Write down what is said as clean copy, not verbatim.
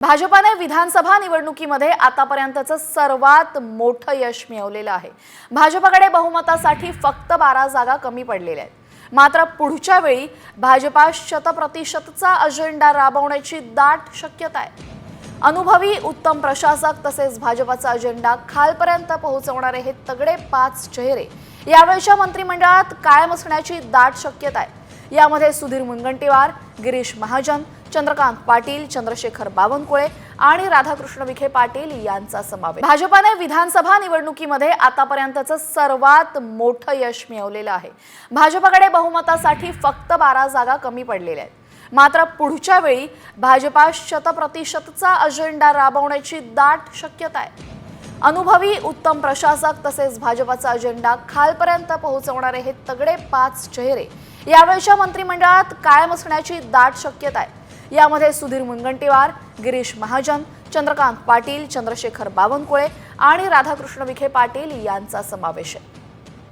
भाजपाने विधानसभा निवडणुकीमध्ये आतापर्यंतचं सर्वात मोठं यश मिळवलेलं आहे। भाजपकडे बहुमतासाठी फक्त 12 जागा कमी पडलेल्या आहेत। मात्र पुढच्या वेळी भाजपा 100% अजेंडा राबवण्याची दाट शक्यता आहे। अनुभवी उत्तम प्रशासक तसेच भाजपचा अजेंडा खालपर्यंत पोहोचवणारे हे तगडे 5 चेहरे यावेळच्या मंत्रिमंडळात कायम असण्याची दाट शक्यता आहे। यामध्ये सुधीर मुनगंटीवार, गिरीश महाजन, चंद्रकांत पाटील, चंद्रशेखर बावनकुळे आणि राधाकृष्ण विखे पाटील यांचा समावेश। भाजपाने विधानसभा निवडणुकीमध्ये आतापर्यंतचं सर्वात मोठं यश मिळवलेलं आहे। भाजपकडे बहुमतासाठी फक्त 12 जागा कमी पडलेल्या आहेत। मात्र पुढच्या वेळी भाजपा 100%चा अजेंडा राबवण्याची दाट शक्यता आहे। अनुभवी उत्तम प्रशासक तसेच भाजपचा अजेंडा खालपर्यंत पोहोचवणारे हे तगडे 5 चेहरे यावेळच्या मंत्रिमंडळात कायम असण्याची दाट शक्यता आहे। यामध्ये सुधीर मुनगंटीवार, गिरीश महाजन, चंद्रकांत पाटील, चंद्रशेखर बावनकुळे आणि राधाकृष्ण विखे पाटील यांचा समावेश आहे।